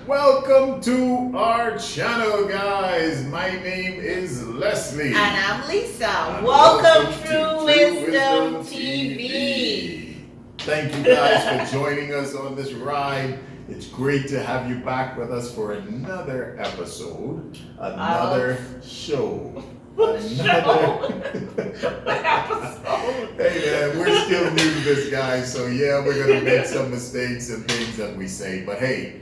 Welcome to our channel, guys. My name is Leslie. And I'm Lisa. And welcome to True Wisdom TV. Thank you guys for joining us on this ride. It's great to have you back with us for another episode, another show. Episode. Hey man, we're still new to this, guys, so yeah, we're gonna make some mistakes and things that we say, but hey,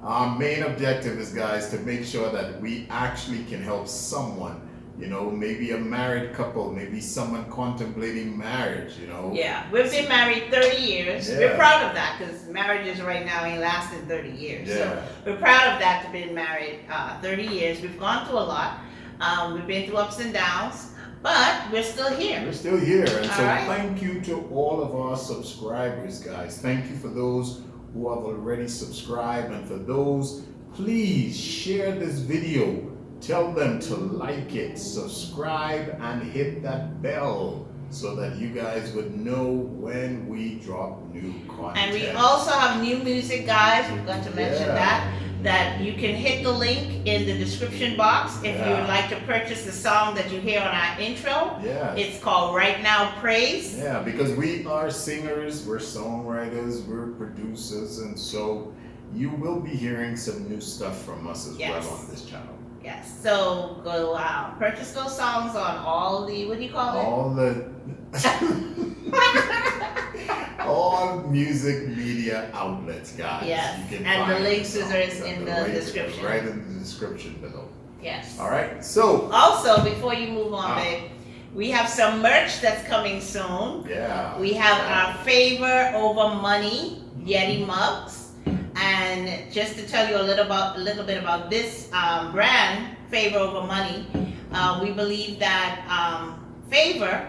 our main objective is, guys, to make sure that we actually can help someone, you know, maybe a married couple, maybe someone contemplating marriage, you know. Yeah, we've been married 30 years. Yeah. We're proud of that because marriages right now ain't lasting 30 years. Yeah. So we're proud of that, to been married 30 years. We've gone through a lot. We've been through ups and downs, but we're still here. We're still here, and so right. Thank you to all of our subscribers, guys. Thank you for those who have already subscribed, and for those, please share this video. Tell them to like it, subscribe, and hit that bell so that you guys would know when we drop new content. And we also have new music, guys. We've got to mention Yeah. that you can hit the link in the description box if you would like to purchase the song that you hear on our intro. Yeah. It's called Right Now Praise. Yeah, because we are singers, we're songwriters, we're producers, and so you will be hearing some new stuff from us as Yes. well on this channel. Yes, so go purchase those songs on all the, what do you call it? All the all music media outlets, guys. Yes, You can and the find links songs is at in the link description. Right in the description below. Yes. All right, so Also, before you move on, babe, we have some merch that's coming soon. yeah, We have our Favor Over Money Yeti mugs. And just to tell you a little bit about this brand, Favor Over Money, we believe that favor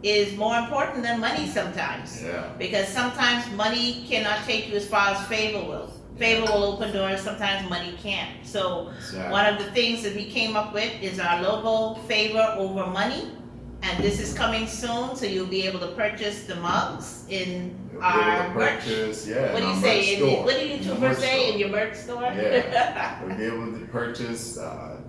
is more important than money sometimes. yeah, Because sometimes money cannot take you as far as favor will. Favor will open doors, sometimes money can't. So exactly. one of the things that we came up with is our logo, Favor Over Money. And this is coming soon, so you'll be able to purchase the mugs in You'll be our able to merch. purchase, yeah, What do in you our say? merch store. What do you In two our per merch se store. in your merch store? Yeah, we'll be able to purchase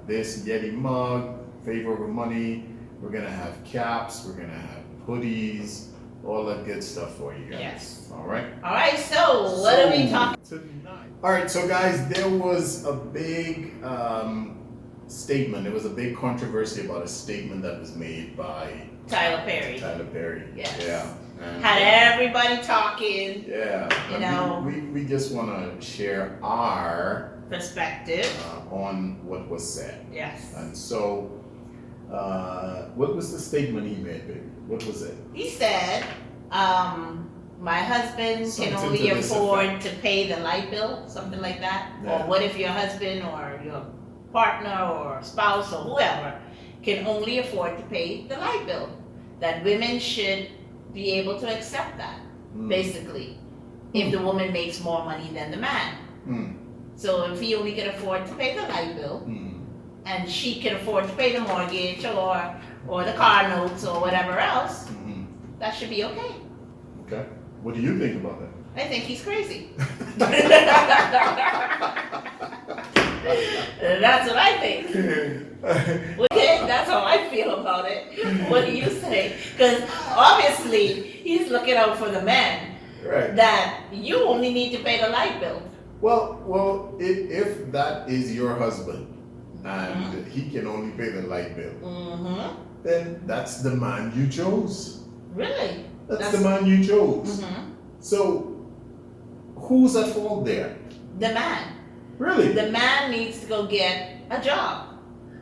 this Yeti mug, Favor Over Money. We're gonna have caps, we're gonna have hoodies, all that good stuff for you guys. Yes. All right. All right, so what are we talking? Tonight. All right, so guys, there was a big statement. There was a big controversy about a statement that was made by Tyler Perry. Tyler Perry. Yes. Yeah. And, Had everybody talking, yeah. you and know. we just want to share our perspective. on what was said. Yes. And so, what was the statement he made, baby? What was it? He said, my husband Something can to only this afford to pay the light bill, something like that. Yeah. Or what if your husband or your partner or spouse or whoever can only afford to pay the light bill? That women should be able to accept that, basically, if the woman makes more money than the man. So if he only can afford to pay the light bill, and she can afford to pay the mortgage or the car notes or whatever else, that should be okay. Okay. What do you think about that? I think he's crazy. That's what I think. Okay, that's how I feel about it. What do you say? Because obviously he's looking out for the man. Right. That you only need to pay the light bill. Well, if that is your husband and he can only pay the light bill, then that's the man you chose. Really? That's the man you chose. So, who's at fault there? The man. Really? The man needs to go get a job,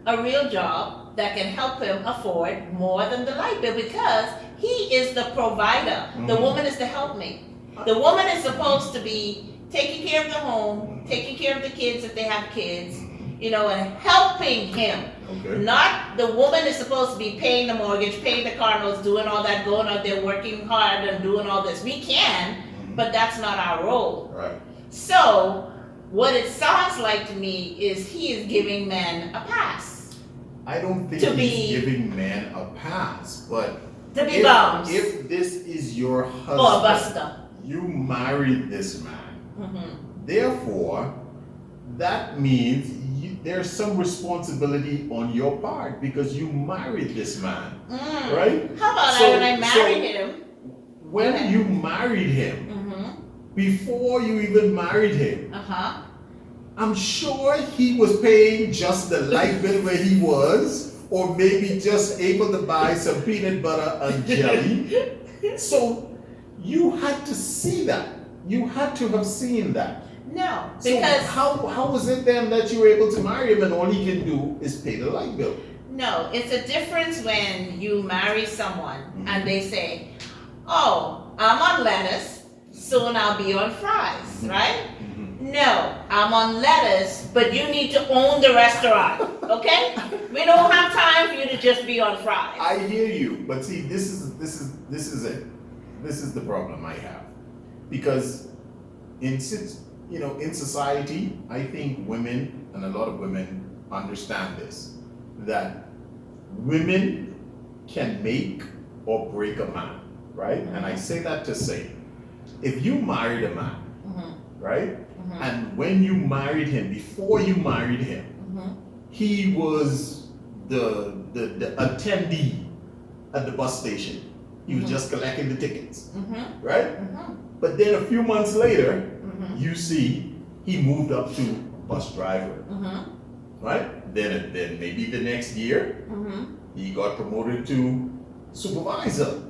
a real job, that can help him afford more than the light bill because he is the provider. The woman is the helpmate. The woman is supposed to be taking care of the home, taking care of the kids if they have kids, you know, and helping him. Okay. Not the woman is supposed to be paying the mortgage, paying the car notes, doing all that, going out there working hard and doing all this. We can, but that's not our role. Right. So what it sounds like to me is he is giving men a pass. I don't think he's giving men a pass, but to be bums. If this is your husband, or a buster. You married this man. Therefore, that means there's some responsibility on your part because you married this man, right? How about when I married him? When you married him, before you even married him, I'm sure he was paying just the light bill where he was, or maybe just able to buy some peanut butter and jelly. So you had to see that. You had to have seen that. No, because so how was it then that you were able to marry him and all he can do is pay the light bill? No, it's a difference when you marry someone and they say, "Oh, I'm on lettuce, soon I'll be on fries," right? No, I'm on lettuce, but you need to own the restaurant, okay? We don't have time for you to just be on fries. I hear you, but see, this is it. This is the problem I have, because in society, I think women and a lot of women understand this, that women can make or break a man, right? And I say that to say, if you married a man, right? And when you married him, before you married him, he was the attendee at the bus station. He was just collecting the tickets, right? But then a few months later, you see he moved up to bus driver, right? Then maybe the next year, he got promoted to supervisor.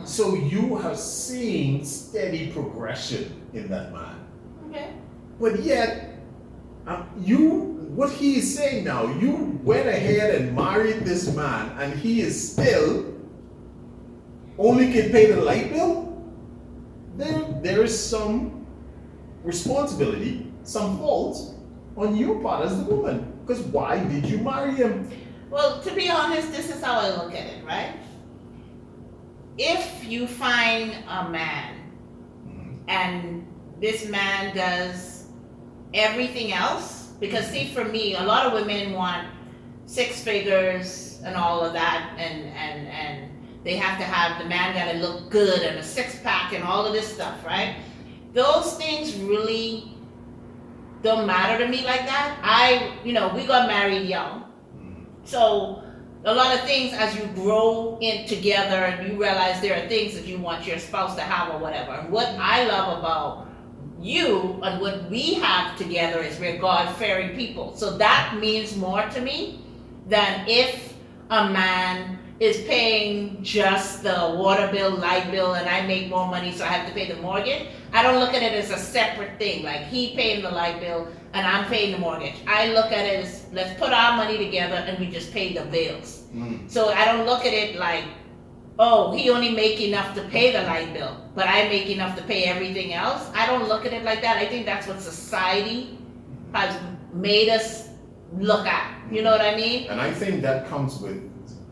So you have seen steady progression in that man. Okay. But yet, what he is saying now, you went ahead and married this man, and he is still only can pay the light bill. There is some responsibility, some fault on your part as the woman. Because why did you marry him? Well, to be honest, this is how I look at it, right? If you find a man and this man does everything else, because see, for me, a lot of women want 6 figures and all of that, and they have to have, the man gotta look good and a 6-pack and all of this stuff, right? Those things really don't matter to me like that. We got married young, so a lot of things as you grow in together, you realize there are things that you want your spouse to have or whatever. And what I love about you and what we have together is we're God-fearing people. So that means more to me than if a man is paying just the water bill, light bill, and I make more money so I have to pay the mortgage. I don't look at it as a separate thing, like he paying the light bill and I'm paying the mortgage. I look at it as, let's put our money together and we just pay the bills. So I don't look at it like, oh, he only make enough to pay the light bill, but I make enough to pay everything else. I don't look at it like that. I think that's what society has made us look at. You know what I mean? And I think that comes with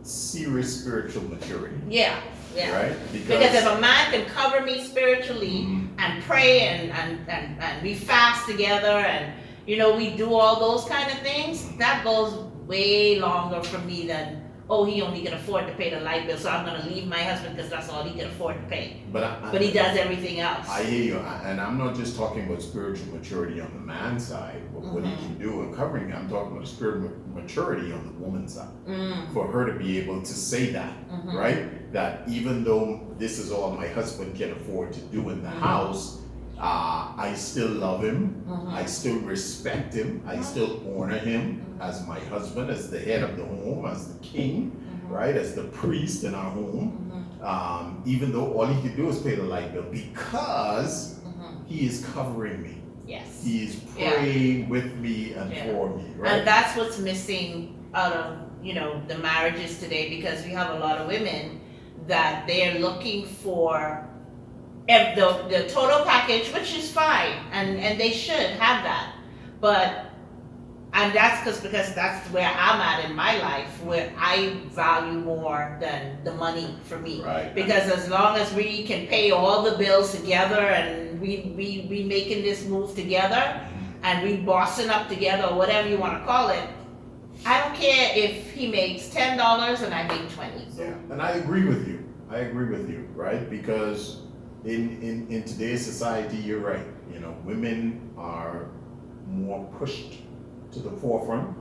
serious spiritual maturity. Yeah. Right? Because if a man can cover me spiritually and pray and we fast together and we do all those kind of things, that goes way longer for me than, oh, he only can afford to pay the light bill, so I'm going to leave my husband because that's all he can afford to pay. But he does everything else. I hear you, and I'm not just talking about spiritual maturity on the man's side, but what he can do and covering. I'm talking about spiritual maturity on the woman's side. For her to be able to say that, right? That even though this is all my husband can afford to do in the house, I still love him, I still respect him, I still honor him as my husband, as the head of the home, as the king, right, as the priest in our home, even though all he can do is pay the light bill, because he is covering me. Yes. He is praying with me and for me, right? And that's what's missing out of the marriages today, because we have a lot of women that they're looking for the total package, which is fine, and they should have that. And that's because that's where I'm at in my life, where I value more than the money for me. Right. Because as long as we can pay all the bills together, and we making this move together, and we bossing up together, or whatever you want to call it, I don't care if he makes $10 and I make 20. Yeah, and I agree with you. Right? Because in today's society, you're right. Women are more pushed to the forefront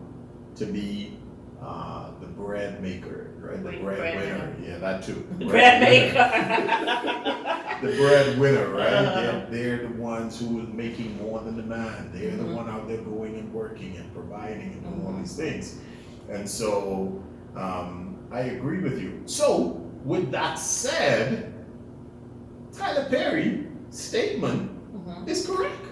to be the bread maker, right? The breadwinner. Yeah, that too. The bread maker. The breadwinner, right? They're the ones who are making more than the man. They're the one out there going and working and providing and doing all these things. And so I agree with you. So with that said, Tyler Perry's statement is correct.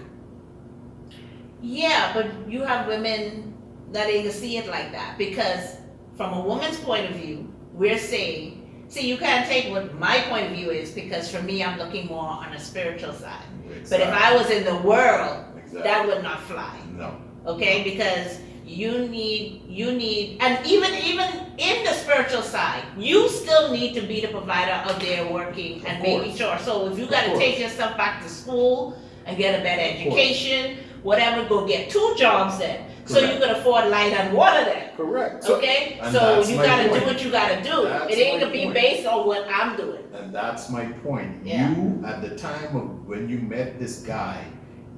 Yeah, but you have women that ain't gonna see it like that, because from a woman's point of view, we're saying, see, you can't take what my point of view is, because for me, I'm looking more on a spiritual side. Exactly. But if I was in the world, Exactly. that would not fly. No. Okay, because you need, and even in the spiritual side, you still need to be the provider of their working and making sure. So if you got to take yourself back to school and get a better education, whatever, go get 2 jobs then. So you can afford light and water then. Correct. Okay? So you gotta do what you gotta do. It ain't gonna be based on what I'm doing. And that's my point. Yeah. You, at the time of when you met this guy,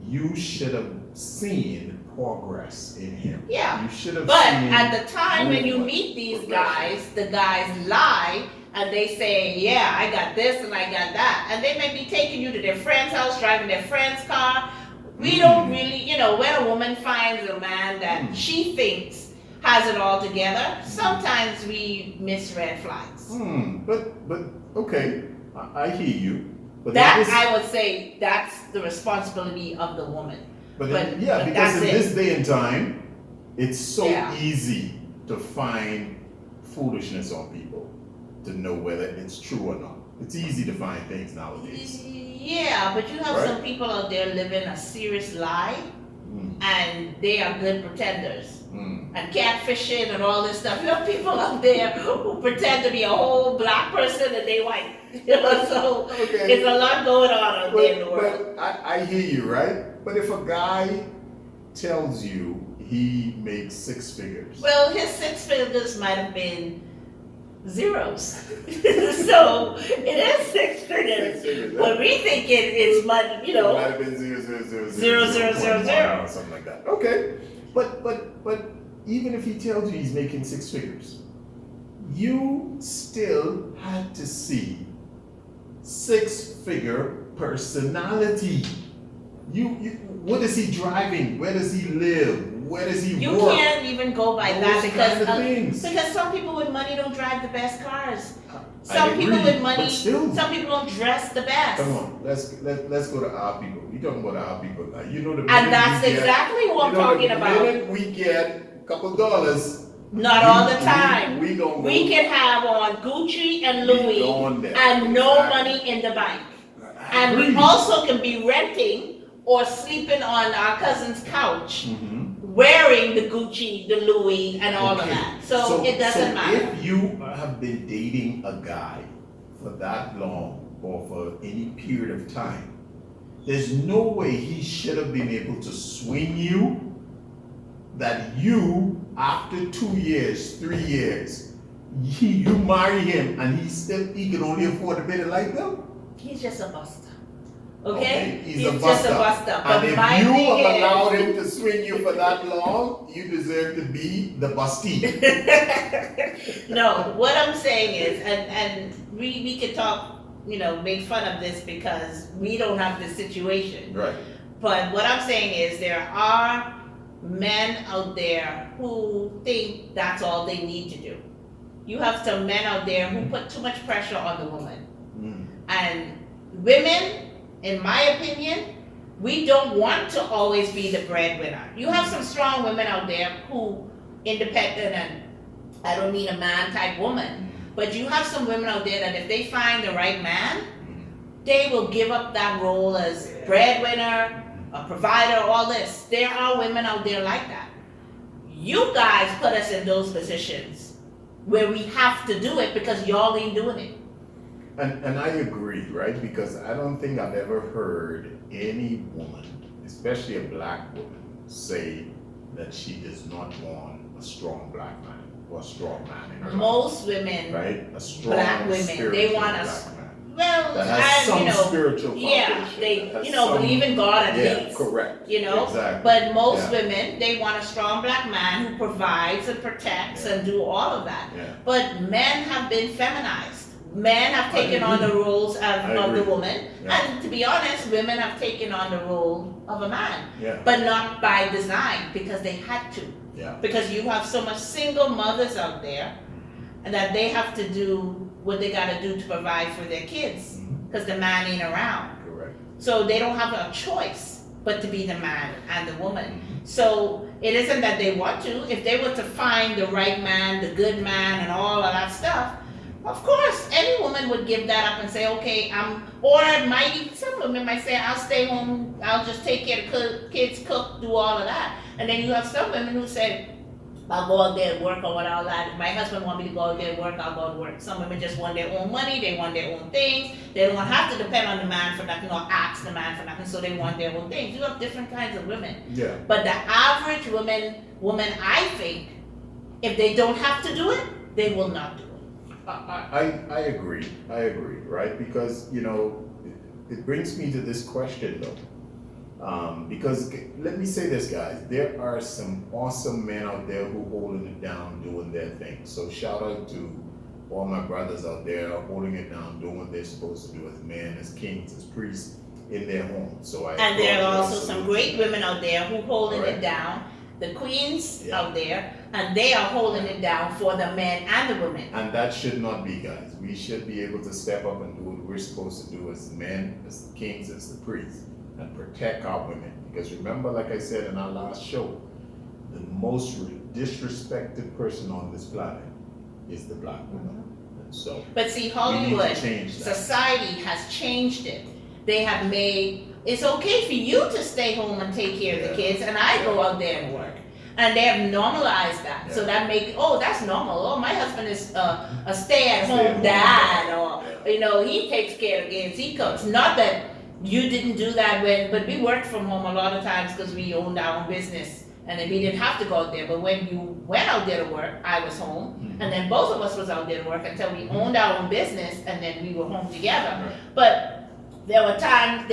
you should have seen progress in him. Yeah. You should have But seen at the time when you meet these guys, the guys lie and they say, yeah, I got this and I got that. And they may be taking you to their friend's house, driving their friend's car. We don't really, when a woman finds a man that she thinks has it all together, sometimes we miss red flags. But okay, I hear you. But That, I would say, that's the responsibility of the woman. But because in this day and time, it's so Yeah. easy to find foolishness on people to know whether it's true or not. It's easy to find things nowadays. Yeah, but you have some people out there living a serious lie, and they are good pretenders. And catfishing and all this stuff. You have people out there who pretend to be a whole black person and they white. So it's a lot going on out there in the world. But I hear you, right? But if a guy tells you he makes 6 figures. Well, his 6 figures might have been zeros. So it is 6 figures. 6 figures. But we think it's money, It might have been 0.000 or something like that. Okay. But even if he tells you he's making 6 figures, you still had to see 6-figure personality. What is he driving? Where does he live? Where does he work? You can't even go by that Those because some people with money don't drive the best cars. I Some agree, people with money, but still. some people don't dress the best. Come on, let's go to our people. We talking about our people now. And that's exactly what I'm talking about. The minute we get a couple dollars, not all the time. We can have on Gucci and Louis and no money in the bank. And we also can be renting or sleeping on our cousin's couch, wearing the Gucci, the Louis, and all of that. So it doesn't matter. If you have been dating a guy for that long or for any period of time, there's no way he should have been able to swing you that you, after 2 years, 3 years, you marry him and he can only afford to pay the light bill? He's just a buster. Okay? He's just a buster. And if you have allowed him to swing you for that long, you deserve to be the bustee. No, what I'm saying is, and we can talk, make fun of this because we don't have this situation. Right. But what I'm saying is there are men out there who think that's all they need to do. You have some men out there who put too much pressure on the woman. And women, in my opinion, we don't want to always be the breadwinner. You have some strong women out there who independent and I don't mean a man type woman, but you have some women out there that if they find the right man, they will give up that role as breadwinner, a provider, all this. There are women out there like that. You guys put us in those positions where we have to do it because y'all ain't doing it. And I agree, right? Because I don't think I've ever heard any woman, especially a black woman, say that she does not want a strong black man or a strong man in her life. Most women, right? A strong black women, they want black us. man. Well, That has some you know, spiritual foundation. yeah, they, That has you know, some- believe in God at Yeah, least. correct. You know, Exactly. but most Yeah. women, they want a strong black man who provides and protects Yeah. and do all of that. Yeah. But men have been feminized. Men have I taken on agree. the roles of the agree. woman, Yeah. and to be honest, women have taken on the role of a man, Yeah. but not by design because they had to. Yeah. Because you have so much single mothers out there, and that they have to do what they got to do to provide for their kids Mhm. because the man ain't around. Correct. So they don't have a choice but to be the man and the woman. Mhm. So it isn't that they want to. If they were to find the right man, the good man, and all of that stuff, of course, any woman would give that up and say, okay, or some women might say, I'll stay home, I'll just take care of kids, cook, do all of that. And then you have some women who say, I'll go out there and work or what all that. If my husband want me to go out there and work, I'll go to work. Some women just want their own money, they want their own things. They don't have to depend on the man for nothing or ask the man for nothing, so they want their own things. You have different kinds of women. Yeah. But the average woman, I think, if they don't have to do it, they will not do it. I agree. I agree, right? Because, you know, it brings me to this question though. Because let me say this, guys, there are some awesome men out there who holding it down, doing their thing. So shout out to all my brothers out there holding it down, doing what they're supposed to do as men, as kings, as priests in their homes. So And there are applaud also them. some great women out there who holding Correct. it down, the queens Yeah. out there, and they are holding it down for the men and the women. And that should not be, guys. We should be able to step up and do what we're supposed to do as men, as the kings, as the priests, and protect our women. Because remember, like I said in our last show, the most disrespected person on this planet is the black woman. And so But see, we Hollywood, need to change that. society has changed it. They have made, it's okay for you to stay home and take care of the Yeah. kids, and I go out there and work. And they have normalized that. So Yeah. that that's normal. Oh, my husband is a stay-at-home Stay-at-home dad, dad. or, Yeah. you know, he takes care of kids, he cooks. Not that you didn't do that but we worked from home a lot of times because we owned our own business. And then we didn't have to go out there. But when you went out there to work, I was home. Mhm. And then both of us was out there to work until we owned our own business, and then we were home together. Right. But there are times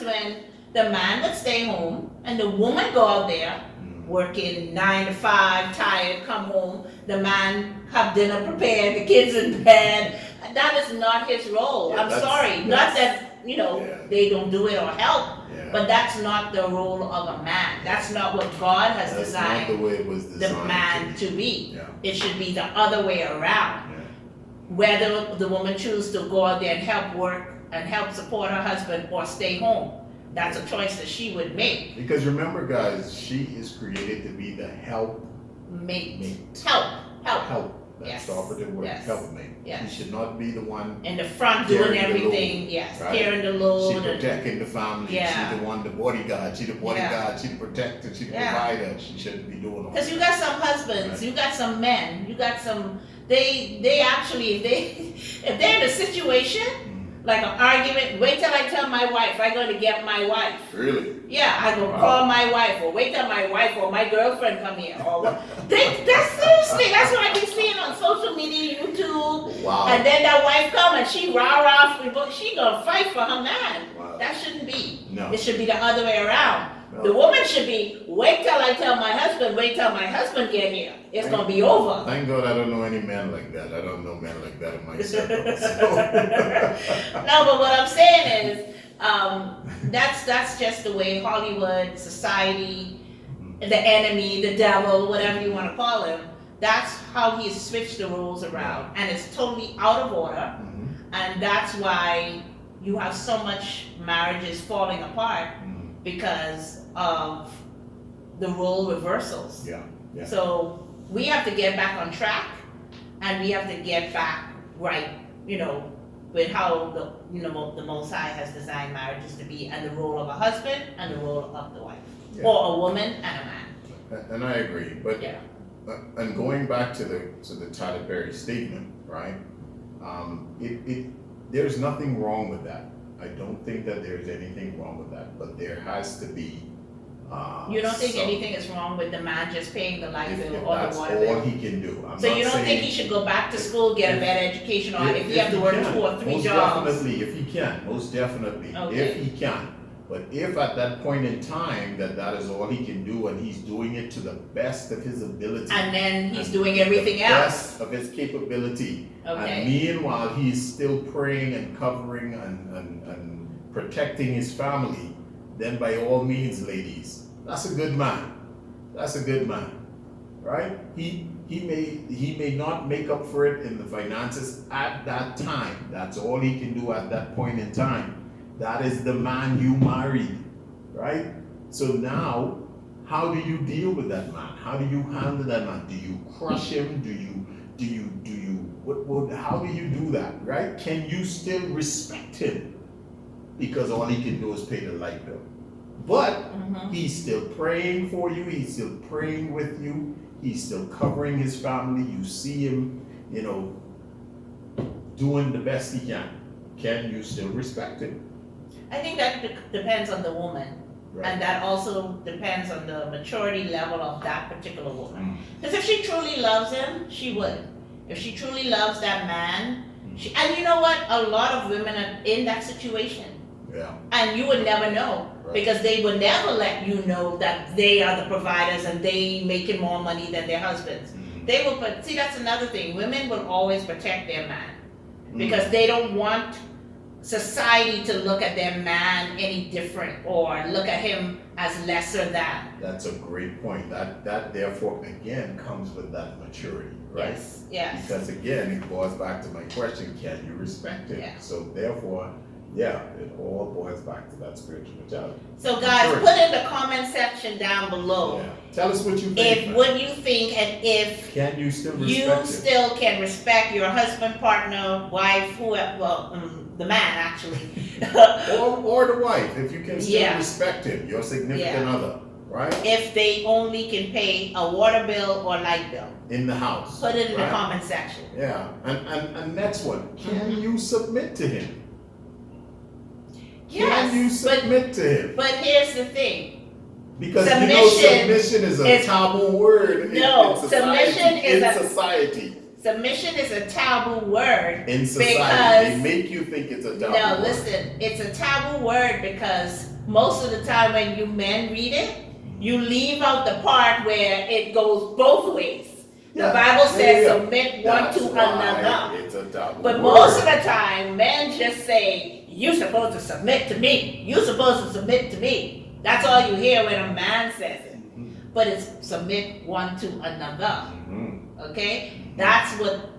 when the man would stay home and the woman go out there Mhm. working 9 to 5, tired, come home, the man have dinner prepared, the kids in bed. That is not his role. Yeah, I'm that's- sorry. Not that, you know, Yeah. they don't do it or help, Yeah. but that's not the role of a man. That's not what God has That's designed not the way it was the designed man to to be. be. Yeah. It should be the other way around. Yeah. Whether the woman chooses to go out there and help work and help support her husband or stay home, that's a choice that she would make. Because remember, guys, she is created to be the help. Help That's Yes. the operative word. Yes. Helpmate. Yes. She should not be the one. in the front doing Carrying the everything. load, Yes, right? carrying the She load. And, protecting the family. Yeah. She the one, the bodyguard. She the bodyguard. She the protector. She the Yeah. provider. She shouldn't be doing all because you that. got some husbands, Right. you got some men, you got some. They actually if they're in a situation Mm. like an argument, wait till I tell my wife I'm going to get my wife. Really? Yeah, I go Wow. call my wife, or wait till my wife or my girlfriend come here. Or that's seriously, that's what I be seeing on social media, YouTube. Wow. And then that wife come and she rah, she gonna fight for her man. Wow. That shouldn't be. No. It should be the other way around. No. The woman should be, wait till I tell my husband, wait till my husband get here. It's gonna be over. Thank God I don't know any men like that. I don't know men like that in my circle. So. No, but what I'm saying is, that's just the way Hollywood, society, the enemy, the devil, whatever you want to call him, that's how he's switched the rules around, and it's totally out of order, Mhm. and that's why you have so much marriages falling apart Mhm. because of the role reversals. Yeah. Yeah. So we have to get back on track and we have to get back right, with how the Most High has designed marriages to be, and the role of a husband and the role of the wife, or a woman and a man. And I agree, but Yeah. and going back to the Tyler Perry statement, right? There's nothing wrong with that. I don't think that there's anything wrong with that, but there has to be. You don't think anything is wrong with the man just paying the light bill or the water That's bill? all he can do. So you don't think he should go back to school, get a better education, or if he have to work 2 or 3 jobs? Most definitely, if he can, most definitely, Okay. if he can. But if at that point in time that is all he can do and he's doing it to the best of his ability. And then he's and doing everything the else. best of his capability. Okay. And meanwhile, he's still praying and covering and protecting his family, then by all means, ladies, that's a good man. That's a good man, right? He may not make up for it in the finances at that time. That's all he can do at that point in time. That is the man you married, right? So now, how do you deal with that man? How do you handle that man? Do you crush him? How do you do that, right? Can you still respect him? Because all he can do is pay the light bill. But he's still praying for you, he's still praying with you, he's still covering his family. You see him, doing the best he can. Can you still respect him? I think that depends on the woman. Right. And that also depends on the maturity level of that particular woman. Because if she truly loves him, she would. If she truly loves that man, and you know what? A lot of women are in that situation. Yeah. And you would never know. Right. Because they would never let you know that they are the providers and they making more money than their husbands. They will, but see, that's another thing. Women will always protect their man. Because they don't want society to look at their man any different or look at him as lesser than. That's a great point. That therefore again comes with that maturity, right? Yes. Because again, it boils back to my question, can you respect him? Yeah. So therefore, yeah, it all boils back to that spiritual maturity. So guys, put in the comment section down below. Yeah. Tell us what you think. What you think, and if can you still respect you him? still can respect your husband, partner, wife, whoever, the man actually. or the wife, if you can still respect him, your significant other, right? If they only can pay a water bill or light bill. In the house. Put it in the comment section. Yeah, and next one, can you submit to him? Yes, can you submit to him? But here's the thing. Because submission is a taboo word in society. Submission is a taboo word in society. They make you think it's a taboo word. No, listen, it's a taboo word because most of the time when you men read it, you leave out the part where it goes both ways. The Bible says submit one to another. It's a taboo but word. most of the time, men just say, you're supposed to submit to me. You're supposed to submit to me. That's all you hear when a man says it. But it's submit one to another. Okay? That's what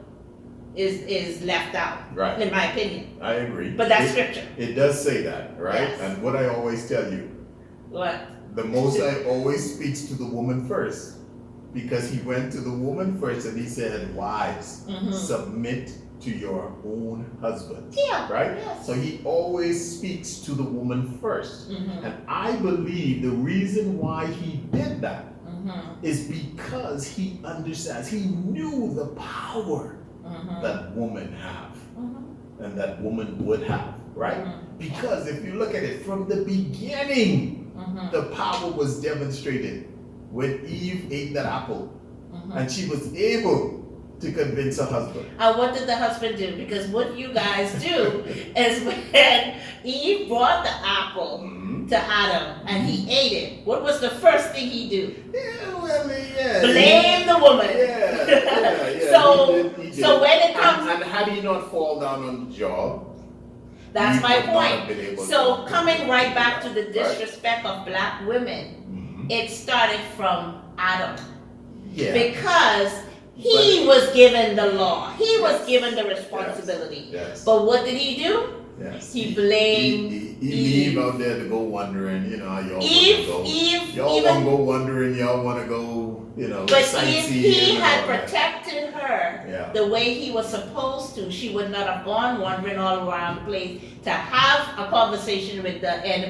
is left out, right? In my opinion. I agree. But that's scripture. It does say that, right? Yes. And what I always tell you. What? The Most High always speaks to the woman first. Because he went to the woman first and he said, wives, submit to your own husband. Yeah. Right? Yes. So he always speaks to the woman first. And I believe the reason why he did that is because he understands, he knew the power that women have and that woman would have, right? Because if you look at it from the beginning, the power was demonstrated when Eve ate that apple and she was able to convince her husband. And what did the husband do? Because what you guys do is when Eve brought the apple to Adam and he ate it, what was the first thing he do? Blame the woman. So when it comes, and had he not fall down on the job, that's my point. So coming right back to the disrespect of black women, it started from Adam. Yeah. Because he was given the law. He was given the responsibility. Yes. But what did he do? Yes. He blamed He Eve. leave out there to go wandering, you know, y'all Eve, want to go. Eve, Y'all even, want to go wandering, y'all want to go, you know, but if sightseeing. he and had all that. protected her Yeah. the way he was supposed to, she would not have gone wandering all around the place to have a conversation with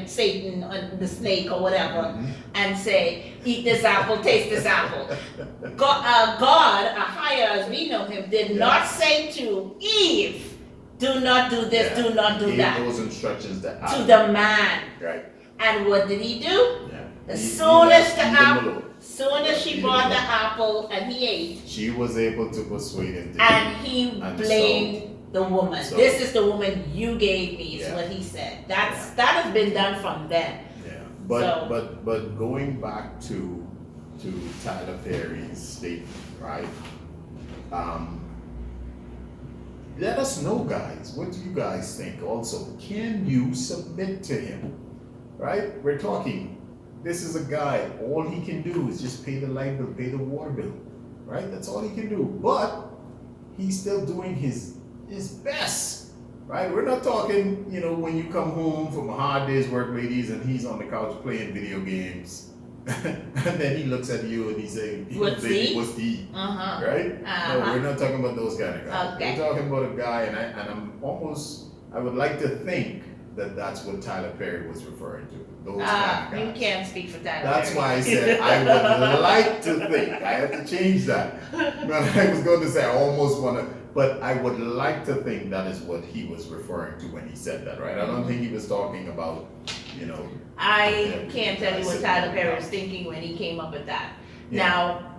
Satan or the snake or whatever, Mhm. and say, eat this apple, taste this apple. God, a higher as we know him, did not say to Eve, do not do this, Yeah. do not He do gave that, those instructions to to Adam. the man. Right. And what did he do? Yeah. As He soon as left the Eden apple, alone. soon as she Eden brought the alone. apple and he ate, She was able to persuade him to and he And blamed the woman. so- This is the woman you gave me, is Yeah. what he said. That has been done from then. Yeah, but So- but going back to Tyler Perry's statement, right? Let us know, guys. What do you guys think? Also, can you submit to him? Right? We're talking. This is a guy. All he can do is just pay the light bill, pay the water bill. Right? That's all he can do. But he's still doing his best. Right? We're not talking, you know, when you come home from a hard day's work, ladies, and he's on the couch playing video games. And then he looks at you and he says, What's "Baby, the?" what's the?" Uh-huh. Right? No, Uh-huh. we're not talking about those kind of guys. Okay. We're talking about a guy, I would like to think that that's what Tyler Perry was referring to. Those kind of You guys. can't speak for Tyler That's Perry. why I said I would like to think. I have to change that. But I was going to say I almost want to, but I would like to think that is what he was referring to when he said that, right? I don't think he was talking about, you know. I can't tell you what Tyler Perry was thinking when he came up with that. Now,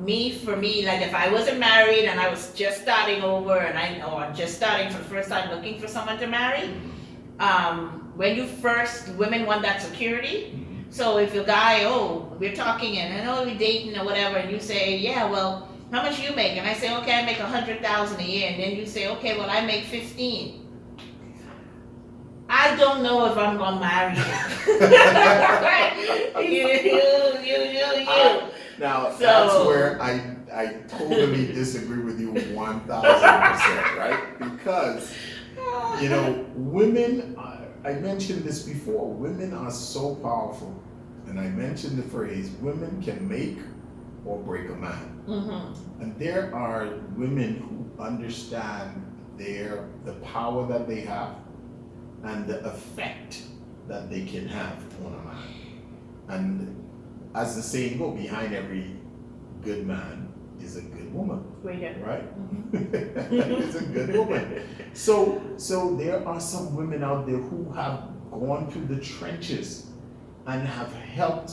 for me, like if I wasn't married and I was just starting over or just starting for the first time looking for someone to marry, when women want that security. So if a guy, we're talking and I know we're dating or whatever, and you say, yeah, well, how much you make? And I say, okay, I make 100,000 a year, and then you say, okay, well, I make 15. I don't know if I'm gonna marry you. Now So- that's where I totally disagree with you 1,000%, right? Because you know, women. I mentioned this before. Women are so powerful, and I mentioned the phrase: "Women can make or break a man." Mm-hmm. And there are women who understand the power that they have and the effect that they can have on a man. And as the saying goes, behind every good man is a good woman, Greater. right? Mm-hmm. It's a good woman. So there are some women out there who have gone through the trenches and have helped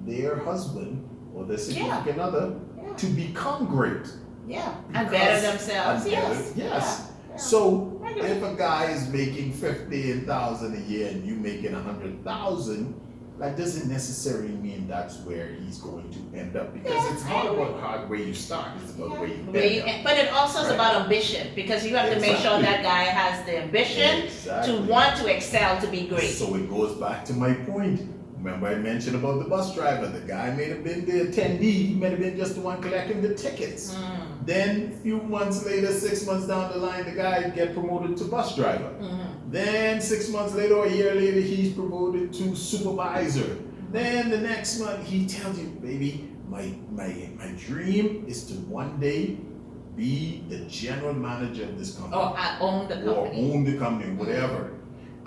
their husband or their significant other Yeah. to become great. Yeah. And better themselves. And Yes. better- yes. Yeah. So I agree. if a guy is making 15,000 a year and you making 100,000, that doesn't necessarily mean that's where he's going to end up, because Yeah, it's I not agree. about where you start, it's about where you Wait, end up. but it also is Right. about ambition, because you have to make sure Exactly. that guy has the ambition Exactly. to want to excel, to be great. So it goes back to my point. Remember I mentioned about the bus driver. The guy may have been the attendee, he may have been just the one collecting the tickets. Mm. Then a few months later, 6 months down the line, the guy get promoted to bus driver. Mhm. Then 6 months later or a year later, he's promoted to supervisor. Then the next month, he tells you, baby, my dream is to one day be the general manager of this company. Or I own the Or company. own the company, whatever.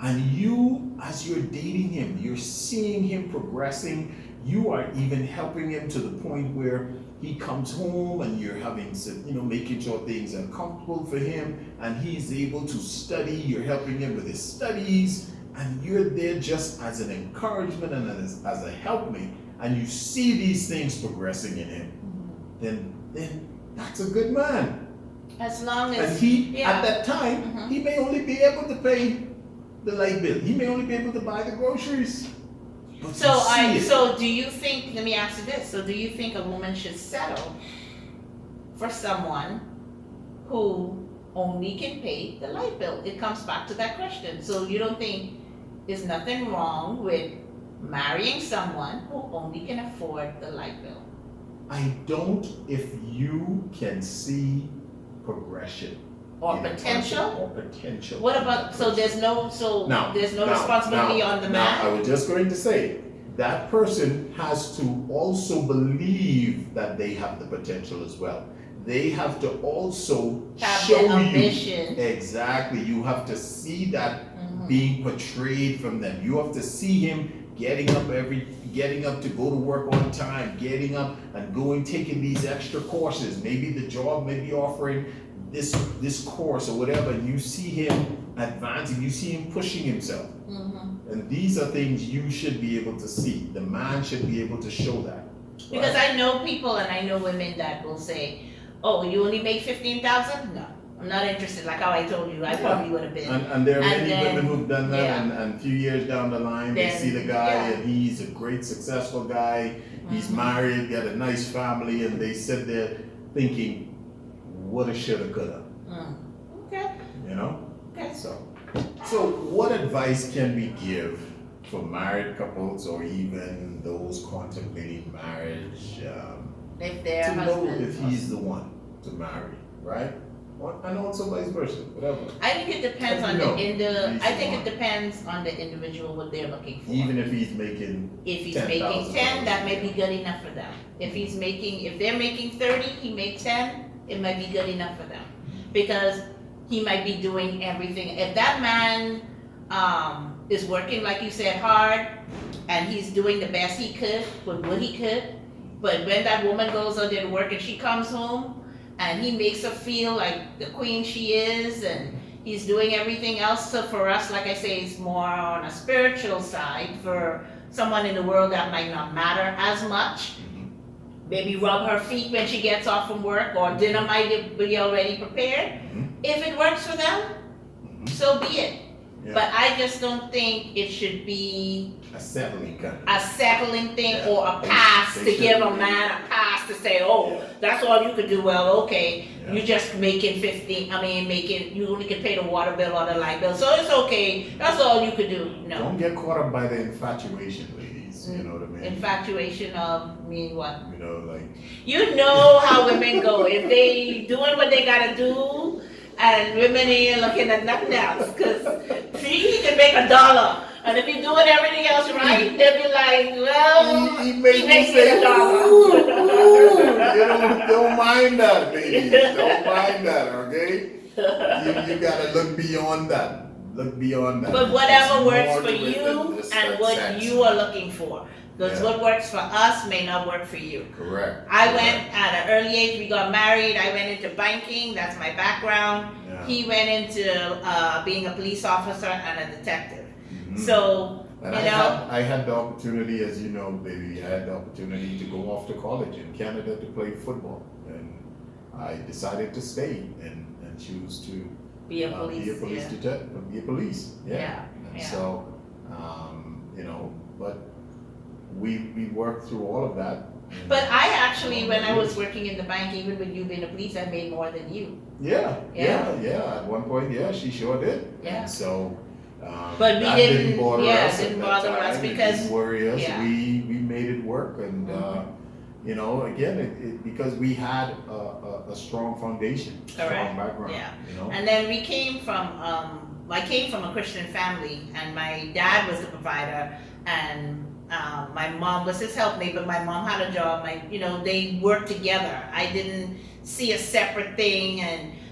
And you, as you're dating him, you're seeing him progressing. You are even helping him to the point where he comes home and you're having some, making sure things are comfortable for him and he's able to study. You're helping him with his studies and you're there just as an encouragement and as a helpmate. And you see these things progressing in him. Then that's a good man. As long And as he, at that time, Mhm. he may only be able to pay the light bill. He may only be able to buy the groceries. But So you see it. so do you think, let me ask you this, so do you think a woman should settle for someone who only can pay the light bill? It comes back to that question. So you don't think there's nothing wrong with marrying someone who only can afford the light bill? I don't, if you can see progression. Or in a potential? person, or potential. What in about, that so person. there's no responsibility on the Now, I man? was just going to say, that person has to also believe that they have the potential as well. They have to also Have show the you. ambition. Exactly. You have to see that Mhm. being portrayed from them. You have to see him getting up to go to work on time, getting up and going, taking these extra courses. Maybe the job may be offering this course or whatever, and you see him advancing, you see him pushing himself. Mhm. And these are things you should be able to see. The man should be able to show that. Because I know people and I know women that will say, "Oh, you only make 15,000? No, I'm not interested." Like how I told you, I probably would have been. And there are And many then- women who've done that, yeah. and a few years down the line, they Then- see the guy yeah. and he's a great, successful guy. He's Mhm. married, got a nice family, and they sit there thinking, "Woulda, shoulda, coulda." Mm. Okay. You know. Okay. So what advice can we give for married couples or even those contemplating marriage If their to know husband. if he's the one to marry, right? And also vice versa, whatever. I think it depends on No, the he's I think the it depends on the individual what they're looking for. Even if he's making If he's $10,000 making 10, that may be good enough for them. If they're making 30, he makes 10, it might be good enough for them. Because he might be doing everything. If that man is working, like you said, hard, and he's doing the best he could with what he could, but when that woman goes out there to work and she comes home, and he makes her feel like the queen she is, and he's doing everything else. So for us, like I say, it's more on a spiritual side. For someone in the world, that might not matter as much. Maybe rub her feet when she gets off from work, or dinner might be already prepared. If it works for them, so be it. Yeah. But I just don't think it should be a settling kind of a settling thing, Yeah. or a pass They to give a shouldn't be. man a pass to say, oh, Yeah. that's all you could do. Well, okay, Yeah. you're just making 15. You only can pay the water bill or the light bill, so it's okay. That's all you could do. No. Don't get caught up by the infatuation, ladies. You know what I mean? Infatuation of mean what? You know, like You know how women go. If they doing what they gotta do, and women ain't looking at nothing else, cause see, he can make $1, and if he's doing everything else right, they'll be like, well, he he makes makes you say, me $1. ooh, you don't mind that, ladies. Don't mind that, okay? You gotta look beyond that. Look beyond that. But whatever It's works more for to it than you just and that what sex. you are looking for. Because Yeah. what works for us may not work for you. Correct. I went at an early age, we got married, I went into banking, that's my background. Yeah. He went into being a police officer and a detective. Mhm. So, And you know, I had the opportunity, as you know, baby, I had the opportunity to go off to college in Canada to play football. And I decided to stay and choose to be a police. be a police yeah. detective, be a police. Yeah. Yeah, And yeah. so, you know, but we worked through all of that. And- But I actually, when I was working in the bank, even with you being a police, I made more than you. Yeah. At one point, yeah, she sure did. Yeah. And so, But we that didn't- bother yeah, us. didn't at that bother us time. It because- didn't worry us. yeah. We made it work, and Mhm. you know, again, it because we had a strong foundation, strong Correct. background. Yeah. You know. And then we came from, I came from a Christian family, and my dad was the provider, and my mom was his helpmate, but my mom had a job. They worked together. I didn't see a separate thing,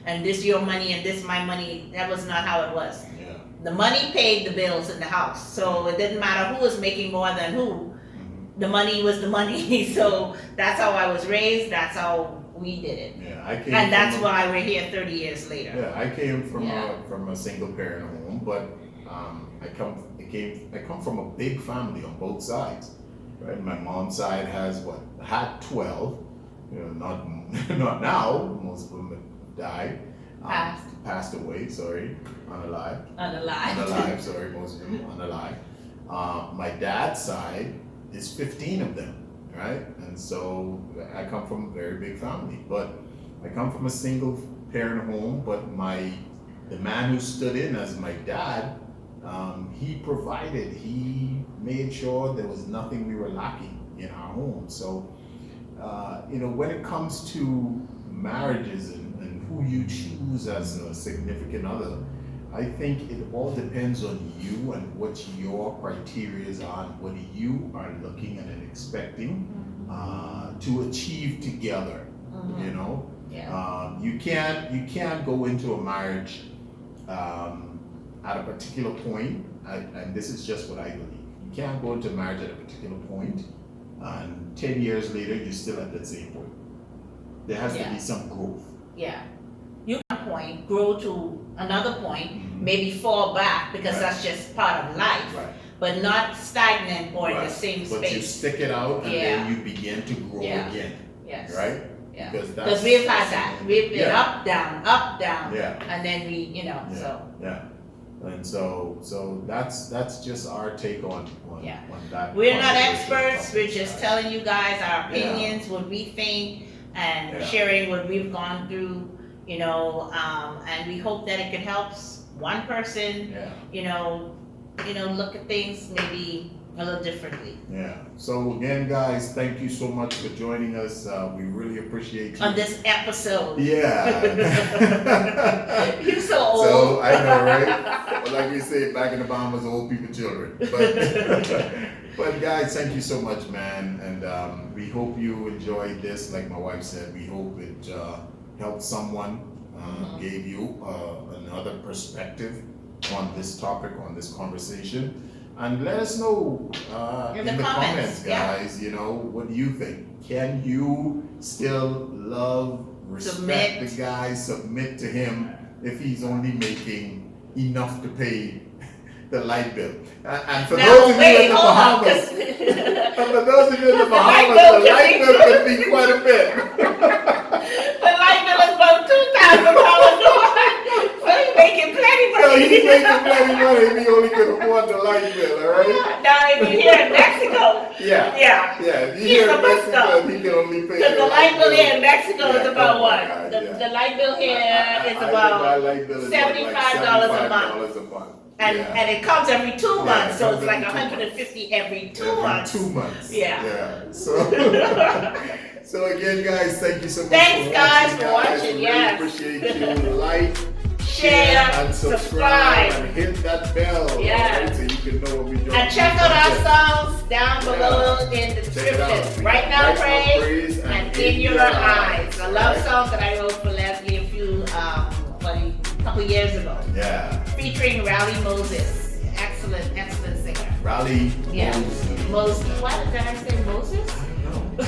and this your money and this my money. That was not how it was. Yeah. The money paid the bills in the house, so it didn't matter who was making more than who. Mhm. The money was the money. So that's how I was raised. That's how we did it, Yeah. I came. and that's from a- why we're here 30 years later. Yeah, I came from Yeah. from a single parent home, but I come from a big family on both sides, right? My mom's side had 12, not not now. Most of them have died, passed away. Sorry, unalive. Unalive. Sorry, most of them unalive. My dad's side is 15 of them, right? And so I come from a very big family, but I come from a single parent home, but the man who stood in as my dad, he provided, he made sure there was nothing we were lacking in our home. So, when it comes to marriages and who you choose as a significant other, I think it all depends on you and what your criteria are and what you are looking at and expecting to achieve together. You know, you can't go into a marriage at a particular point, and this is just what I believe. You can't go into marriage at a particular point, and 10 years later you're still at that same point. There has to be some growth. Yeah. You can point, grow to another point, maybe fall back because that's just part of life, but not stagnant or in the same space. But you stick it out and then you begin to grow again. Yes. Right? Yeah. Because we've had that. We've been up, down, Yeah. and then we, you know, so. Yeah. And so that's just our take on that. We're not experts. We're just telling you guys our opinions, what we think, and sharing what we've gone through, you know, and we hope that it can help one person, you know, look at things maybe a little differently. Yeah. So again, guys, thank you so much for joining us. We really appreciate you. On this episode. Yeah. You're so old. So I know, right? Well, like we say, back in the Bahamas, old people, children. But guys, thank you so much, man. And we hope you enjoyed this. Like my wife said, we hope it helped someone, gave you another perspective on this topic, on this conversation. And let us know in the comments, guys, you know, what do you think? Can you still love, respect the guy, submit to him if he's only making enough to pay the light bill? And for those of you in the Bahamas, the light bill could be quite a bit. The light bill is about $2,000. He's making plenty money. No, he's making plenty money if he only could afford the light bill, all right? Now, if you're here in Mexico, if you're here in Mexico, he can only pay because the light bill here in Mexico is about what? God, the light bill here is about $75 a month. And it comes every 2 months, so it's like $150 every 2 months. 2 months. Yeah. So again, guys, thank you so much. Thanks, guys, for watching. Really appreciate you. Like, share, and subscribe, and hit that bell. Right, so you can know what we're doing. And check out our songs down below in the description. Right Now Praise and In Your Eyes. A love song that I wrote for Leslie a couple years ago. Yeah. Featuring Rowdy Moses. Excellent singer. Rowdy Moses. Why did I say Moses? I don't know.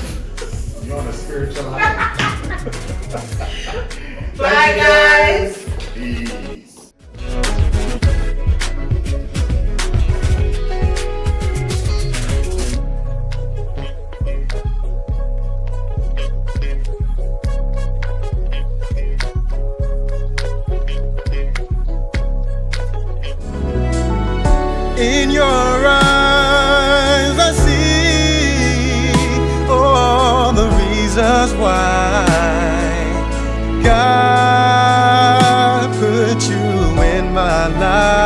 You're on a spiritual high. Bye, guys. Peace. In your eyes I see all the reasons why God put you in my life.